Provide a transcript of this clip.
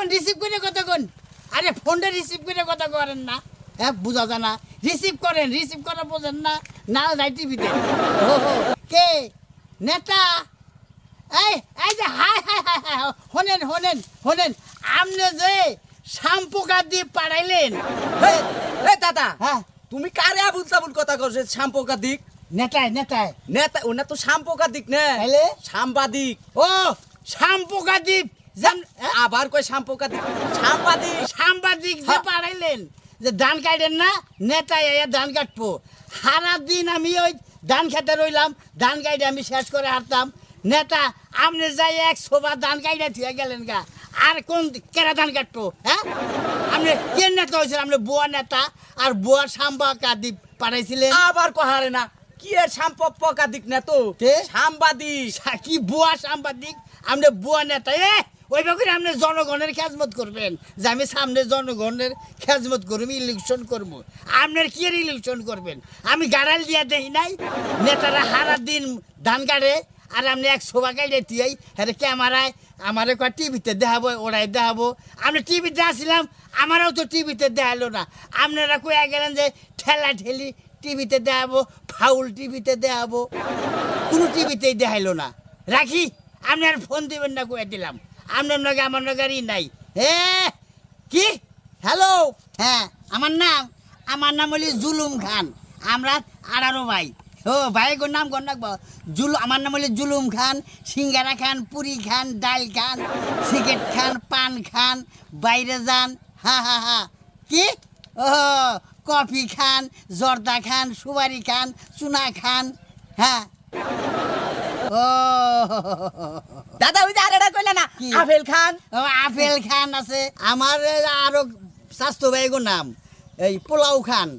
কোন রিসিভ করে কথা কোন আরে ফোনটা রিসিভ করে কথা করেন না হ্যাঁ বুঝা যায় না রিসিভ করেন রিসিভ করা বোঝেন না নাল যাই টিভিতে কে নেতা এই এই যে হাই হাই হাই হাই শোনেন শোনেন শোনেন আপনি যে শ্যাম্পুকা দিয়ে পাঠাইলেন এ দাদা হ্যাঁ তুমি কারে আবুল তাবুল কথা কইছ সাম্পকা দিক নেতায় নেতায় নেতা ওনা তো সাম্পকা দিক না তাইলে সাংবাদিক ও শ্যাম্পুকা দ্বীপ জান আবার কই সাম্পকা দিক সাংবাদিক সাংবাদিক যে পাঠাইলেন যে ধান কাটেন না নেতায় এ ধান কাটবো সারা দিন আমি ওই ধান খেতে রইলাম ধান কাটে আমি শেষ করে হারতাম নেতা আপনি যাই এক সোবা ধান কাটে থুয়ে গেলেন গা আর কোন কেরা ধান কাটবো হ্যাঁ আপনি কে নেতা হয়েছেন আপনি বুয়া নেতা আর বুয়া সাম্বাকা দ্বীপ পাঠাইছিলেন আবার কহারে না কি এর সাম্পকা দিক না তো সাংবাদিক কি বুয়া সাংবাদিক আপনি বুয়া নেতা ওইভাবে আপনি জনগণের খেজমত করবেন যে আমি সামনে জনগণের খেজমত করব ইলেকশন করব আপনার কি এর ইলেকশন করবেন আমি গাড়াল দিয়া দেই নাই নেতারা হারা দিন ধান কাটে আর আপনি এক শোভা কাটে দিয়াই হ্যাঁ ক্যামেরায় আমারে কয় টিভিতে দেখাবো ওরাই দেখাবো আপনি টিভিতে আসছিলাম আমারও তো টিভিতে দেখালো না আপনারা কয়ে গেলেন যে ঠেলা ঠেলি টিভিতে দেখাবো ফাউল টিভিতে দেখাবো কোনো টিভিতেই দেখাইলো না রাখি আপনি আর ফোন দিবেন না কয়ে দিলাম আপনার নাকি আমার নাগারই নাই কি হ্যালো হ্যাঁ আমার নাম হলি জুলুম খান আমরা 18 ভাই ও ভাই গোর নাম কোন রাখবো আমার নাম হলি জুলুম খান সিঙ্গারা খান পুরি খান ডাল খান সিগারেট খান পান খান বাইরে যান হা হা হা কি ও কফি খান জর্দা খান সুপারি খান চুনা খান হ্যাঁ ও দাদা ওই যে আরেটা কইলা না আপেল খান ও আপেল খান আছে আমার আরো স্বাস্থ্য ভাইগো নাম এই পোলাও খান